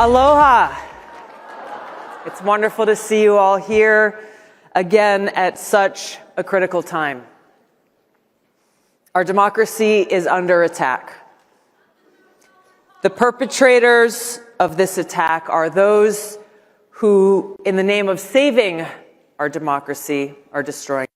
Aloha. It's wonderful to see you all here again at such a critical time. Our democracy is under attack. The perpetrators of this attack are those who, in the name of saving our democracy, are destroying it.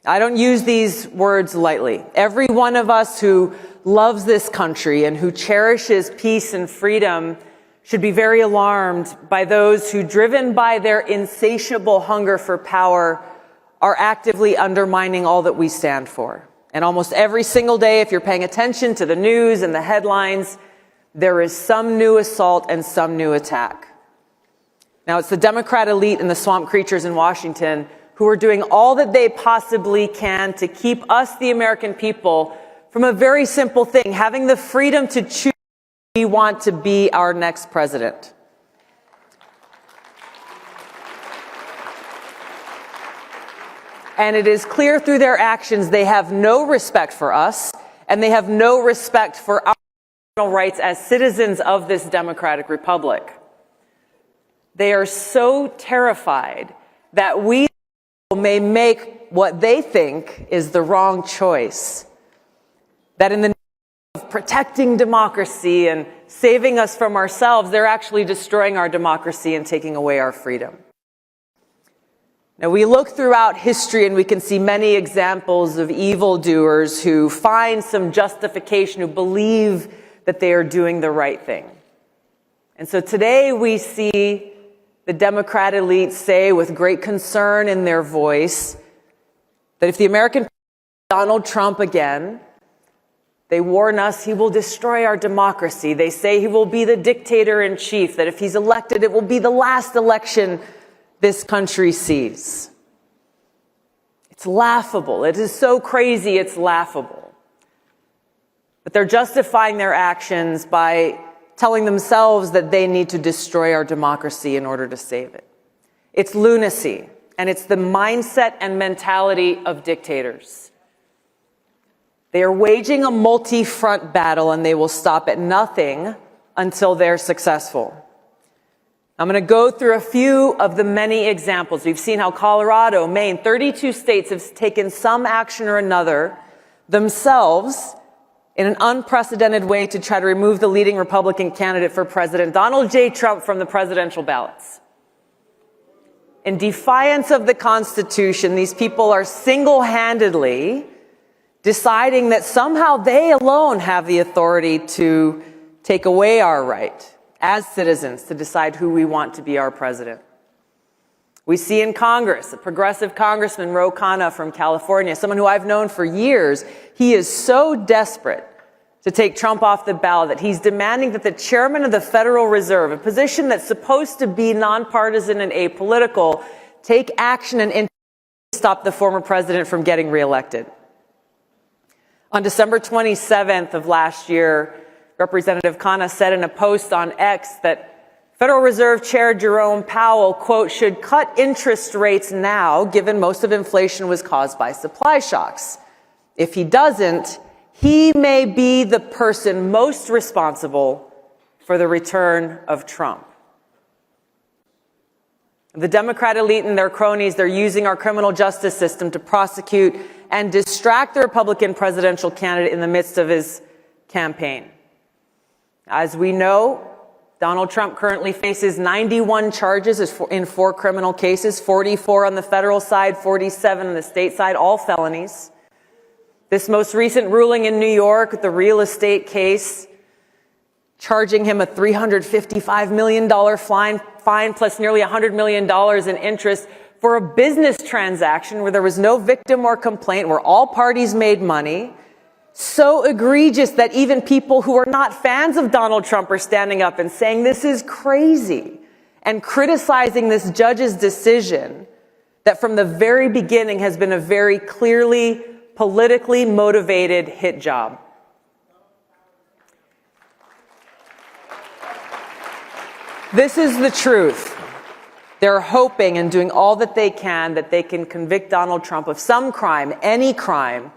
I don't use these words lightly. Every one of us who loves this country and who cherishes peace and freedom should be very alarmed by those who, driven by their insatiable hunger for power, are actively undermining all that we stand for. And almost every single day, if you're paying attention to the news and the headlines, there is some new assault and some new attack. Now, it's the Democrat elite and the swamp creatures in Washington who are doing all that they possibly can to keep us, the American people, from a very simple thing, having the freedom to choose who we want to be our next president. And it is clear through their actions they have no respect for us, and they have no respect for our rights as citizens of this democratic republic. They are so terrified that we may make what they think is the wrong choice, that in the name of protecting democracy and saving us from ourselves, they're actually destroying our democracy and taking away our freedom. Now, we look throughout history and we can see many examples of evildoers who find some justification, who believe that they are doing the right thing. And so today we see the Democrat elite say with great concern in their voice that if the American Donald Trump again, they warn us he will destroy our democracy. They say he will be the dictator in chief, that if he's elected, it will be the last election this country sees. It's laughable. It is so crazy, it's laughable. But they're justifying their actions by telling themselves that they need to destroy our democracy in order to save it. It's lunacy, and it's the mindset and mentality of dictators. They are waging a multi-front battle, and they will stop at nothing until they're successful. I'm going to go through a few of the many examples. We've seen how Colorado, Maine, 32 states have taken some action or another themselves in an unprecedented way to try to remove the leading Republican candidate for president, Donald J. Trump, from the presidential ballots. In defiance of the Constitution, these people are single-handedly deciding that somehow they alone have the authority to take away our right as citizens to decide who we want to be our president. We see in Congress, a progressive congressman, Ro Khanna from California, someone who I've known for years. He is so desperate to take Trump off the ballot that he's demanding that the chairman of the Federal Reserve, a position that's supposed to be nonpartisan and apolitical, take action and stop the former president from getting reelected. On December 27th of last year, Representative Khanna said in a post on X that Federal Reserve Chair Jerome Powell, quote, should cut interest rates now, given most of inflation was caused by supply shocks. If he doesn't, he may be the person most responsible for the return of Trump. The Democrat elite and their cronies, they're using our criminal justice system to prosecute and distract the Republican presidential candidate in the midst of his campaign. As we know, Donald Trump currently faces 91 charges in 4 criminal cases, 44 on the federal side, 47 on the state side, all felonies. This most recent ruling in New York, the real estate case, charging him a $355 million fine plus nearly $100 million in interest for a business transaction where there was no victim or complaint, where all parties made money. So egregious that even people who are not fans of Donald Trump are standing up and saying this is crazy and criticizing this judge's decision that from the very beginning has been a very clearly politically motivated hit job. This is the truth. They're hoping and doing all that they can convict Donald Trump of some crime, any crime,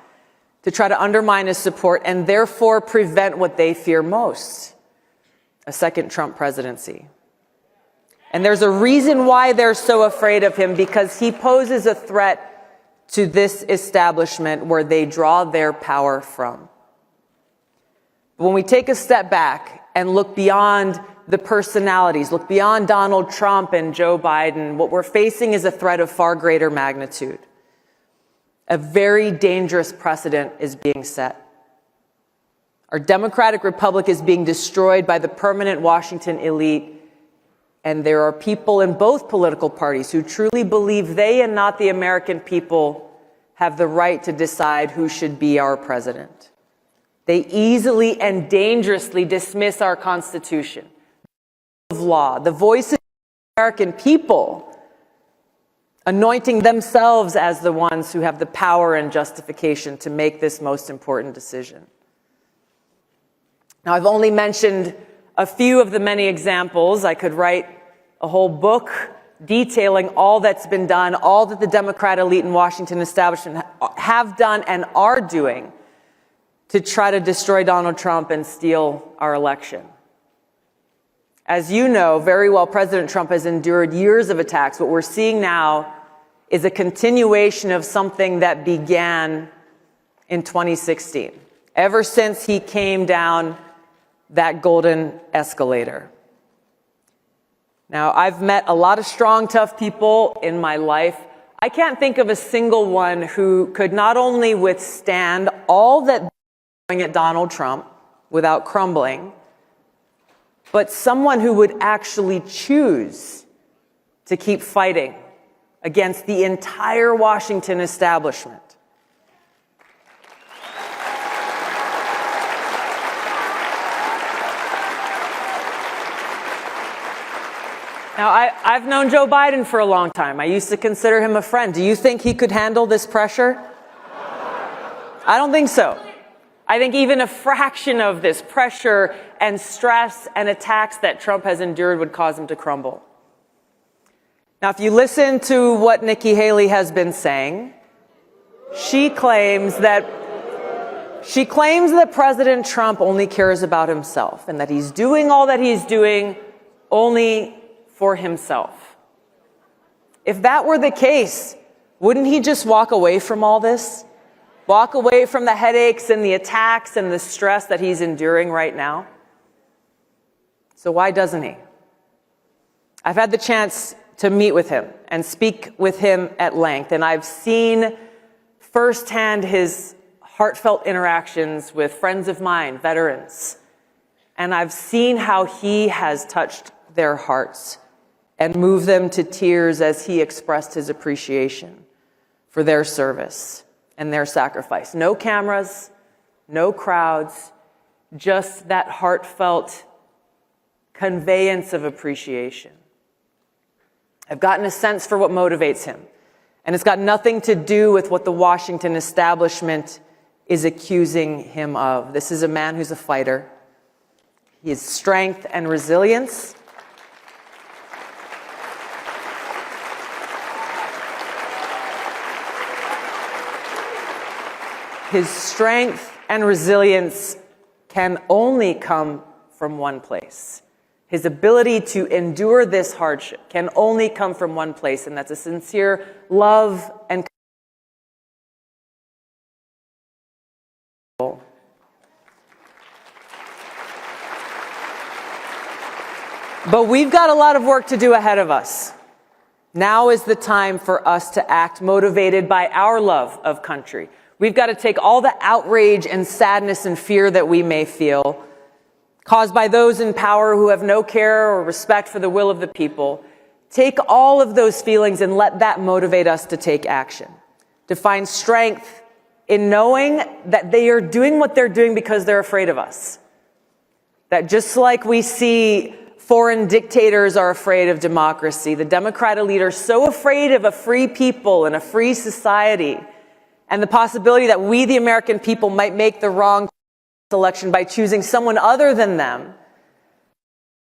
to try to undermine his support and therefore prevent what they fear most, a second Trump presidency. And there's a reason why they're so afraid of him, because he poses a threat to this establishment where they draw their power from. When we take a step back and look beyond the personalities, look beyond Donald Trump and Joe Biden, what we're facing is a threat of far greater magnitude. A very dangerous precedent is being set. Our democratic republic is being destroyed by the permanent Washington elite, and there are people in both political parties who truly believe they and not the American people have the right to decide who should be our president. They easily and dangerously dismiss our Constitution, the rule of law, the voices of the American people, anointing themselves as the ones who have the power and justification to make this most important decision. Now, I've only mentioned a few of the many examples. I could write a whole book detailing all that's been done, all that the Democrat elite and Washington establishment have done and are doing to try to destroy Donald Trump and steal our election. As you know very well, President Trump has endured years of attacks. What we're seeing now is a continuation of something that began in 2016, ever since he came down that golden escalator. Now, I've met a lot of strong, tough people in my life. I can't think of a single one who could not only withstand all that they're doing at Donald Trump without crumbling, but someone who would actually choose to keep fighting against the entire Washington establishment. Now, I've known Joe Biden for a long time. I used to consider him a friend. Do you think he could handle this pressure? I don't think so. I think even a fraction of this pressure and stress and attacks that Trump has endured would cause him to crumble. Now, if you listen to what Nikki Haley has been saying, she claims that President Trump only cares about himself and that he's doing all that he's doing only for himself. If that were the case, wouldn't he just walk away from all this? Walk away from the headaches and the attacks and the stress that he's enduring right now? So why doesn't he? I've had the chance to meet with him and speak with him at length, and I've seen firsthand his heartfelt interactions with friends of mine, veterans, and I've seen how he has touched their hearts and moved them to tears as he expressed his appreciation for their service and their sacrifice. No cameras, no crowds, just that heartfelt conveyance of appreciation. I've gotten a sense for what motivates him, and it's got nothing to do with what the Washington establishment is accusing him of. This is a man who's a fighter. His strength and resilience can only come from one place. His ability to endure this hardship can only come from one place, and that's a sincere love and But we've got a lot of work to do ahead of us. Now is the time for us to act motivated by our love of country. We've got to take all the outrage and sadness and fear that we may feel, caused by those in power who have no care or respect for the will of the people, take all of those feelings and let that motivate us to take action, to find strength in knowing that they are doing what they're doing because they're afraid of us. That just like we see foreign dictators are afraid of democracy, the Democrat elite are so afraid of a free people and a free society and the possibility that we, the American people, might make the wrong election by choosing someone other than them,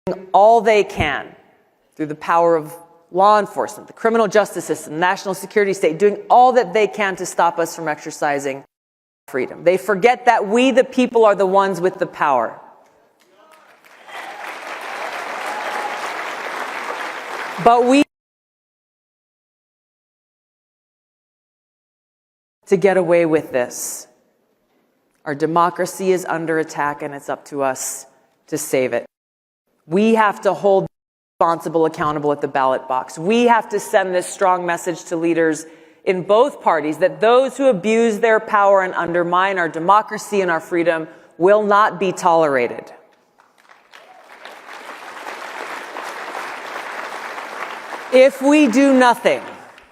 doing all they can through the power of law enforcement, the criminal justice system, the national security state, doing all that they can to stop us from exercising freedom. They forget that we, the people, are the ones with the power. But we to get away with this. Our democracy is under attack, and it's up to us to save it. We have to hold the responsible accountable at the ballot box. We have to send this strong message to leaders in both parties that those who abuse their power and undermine our democracy and our freedom will not be tolerated. If we do nothing,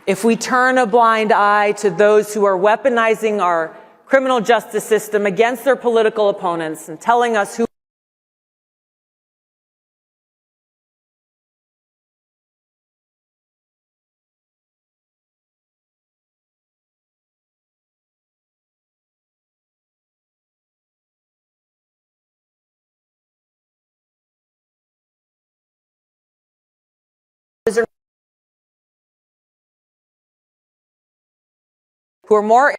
if we turn a blind eye to those who are weaponizing our criminal justice system against their political opponents and telling us who are more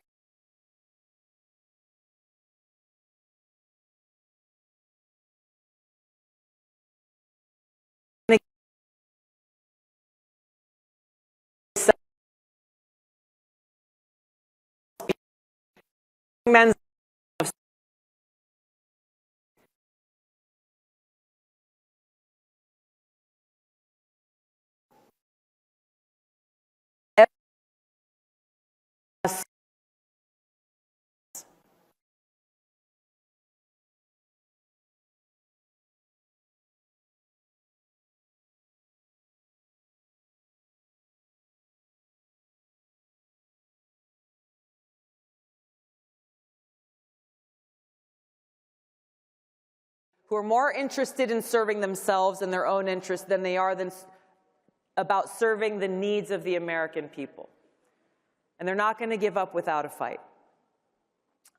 men's who are more interested in serving themselves and their own interests than they are about serving the needs of the American people. And they're not going to give up without a fight.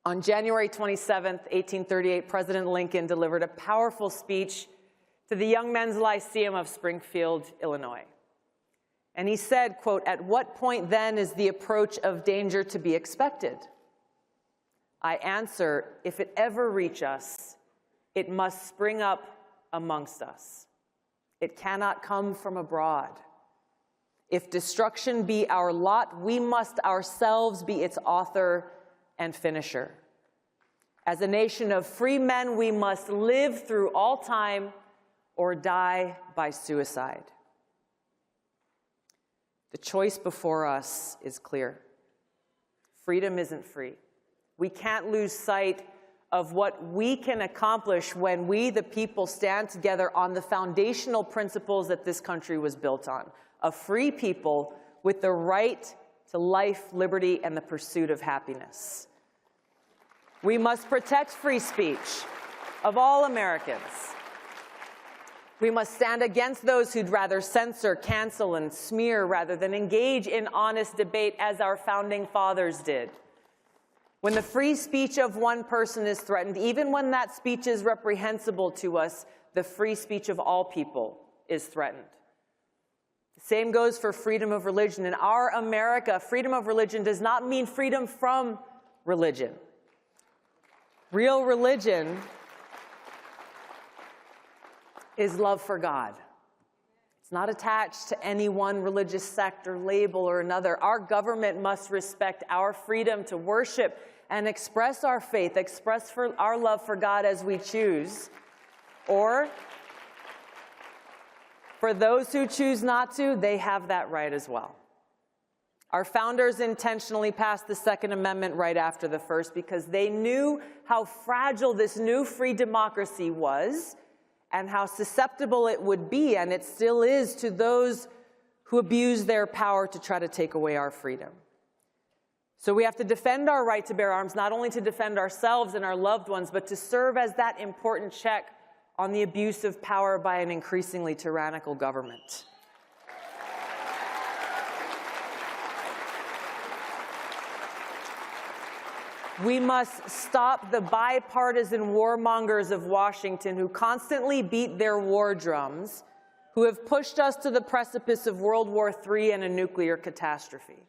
On January 27th, 1838, President Lincoln delivered a powerful speech to the Young Men's Lyceum of Springfield, Illinois. And he said, quote, "At what point then is the approach of danger to be expected? I answer, if it ever reach us, it must spring up amongst us. It cannot come from abroad. If destruction be our lot, we must ourselves be its author and finisher. As a nation of free men, we must live through all time or die by suicide." The choice before us is clear. Freedom isn't free. We can't lose sight of what we can accomplish when we, the people, stand together on the foundational principles that this country was built on. A free people with the right to life, liberty, and the pursuit of happiness. We must protect free speech of all Americans. We must stand against those who'd rather censor, cancel, and smear rather than engage in honest debate as our founding fathers did. When the free speech of one person is threatened, even when that speech is reprehensible to us, the free speech of all people is threatened. The same goes for freedom of religion. In our America, freedom of religion does not mean freedom from religion. Real religion is love for God. It's not attached to any one religious sect or label or another. Our government must respect our freedom to worship and express our faith, express our love for God as we choose. Or, for those who choose not to, they have that right as well. Our founders intentionally passed the Second Amendment right after the First because they knew how fragile this new free democracy was and how susceptible it would be, and it still is, to those who abuse their power to try to take away our freedom. So we have to defend our right to bear arms, not only to defend ourselves and our loved ones, but to serve as that important check on the abuse of power by an increasingly tyrannical government. We must stop the bipartisan warmongers of Washington who constantly beat their war drums, who have pushed us to the precipice of World War III and a nuclear catastrophe.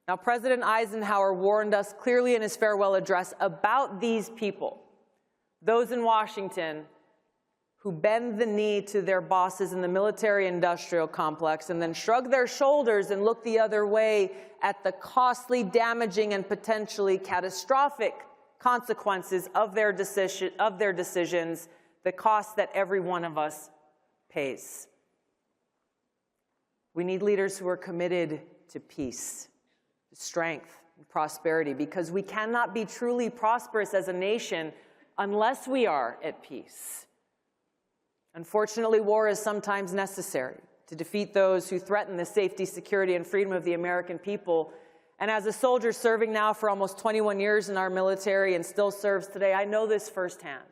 Now, President Eisenhower warned us clearly in his farewell address about these people, those in Washington who bend the knee to their bosses in the military-industrial complex and then shrug their shoulders and look the other way at the costly, damaging, and potentially catastrophic consequences of their decisions, the cost that every one of us pays. We need leaders who are committed to peace, strength, and prosperity, because we cannot be truly prosperous as a nation unless we are at peace. Unfortunately, war is sometimes necessary to defeat those who threaten the safety, security, and freedom of the American people. And as a soldier serving now for almost 21 years in our military and still serves today, I know this firsthand.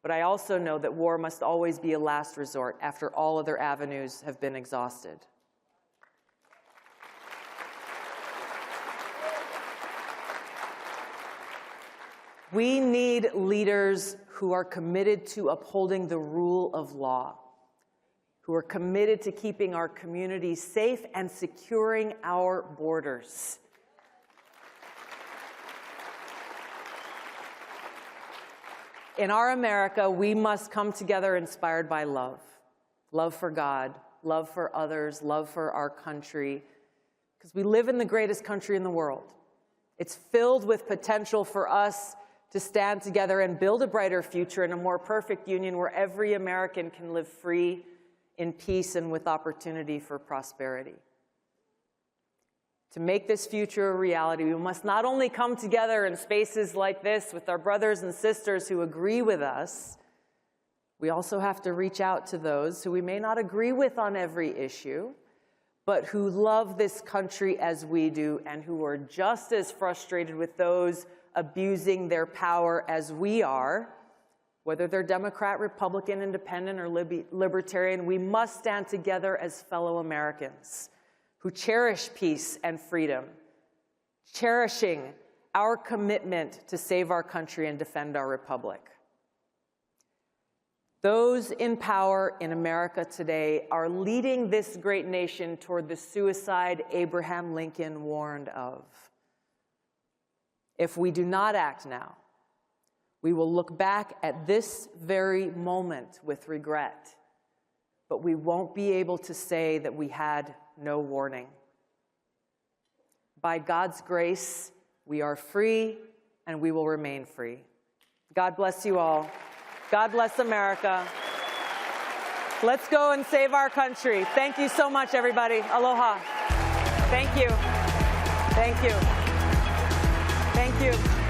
But I also know that war must always be a last resort after all other avenues have been exhausted. We need leaders who are committed to upholding the rule of law, who are committed to keeping our communities safe and securing our borders. In our America, we must come together inspired by love. Love for God, love for others, love for our country, because we live in the greatest country in the world. It's filled with potential for us to stand together and build a brighter future in a more perfect union where every American can live free, in peace, and with opportunity for prosperity. To make this future a reality, we must not only come together in spaces like this with our brothers and sisters who agree with us, we also have to reach out to those who we may not agree with on every issue, but who love this country as we do and who are just as frustrated with those abusing their power as we are, whether they're Democrat, Republican, Independent, or Libertarian. We must stand together as fellow Americans who cherish peace and freedom, cherishing our commitment to save our country and defend our republic. Those in power in America today are leading this great nation toward the suicide Abraham Lincoln warned of. If we do not act now, we will look back at this very moment with regret, but we won't be able to say that we had no warning. By God's grace, we are free, and we will remain free. God bless you all. God bless America. Let's go and save our country. Thank you so much, everybody. Aloha. Thank you. Thank you. Thank you.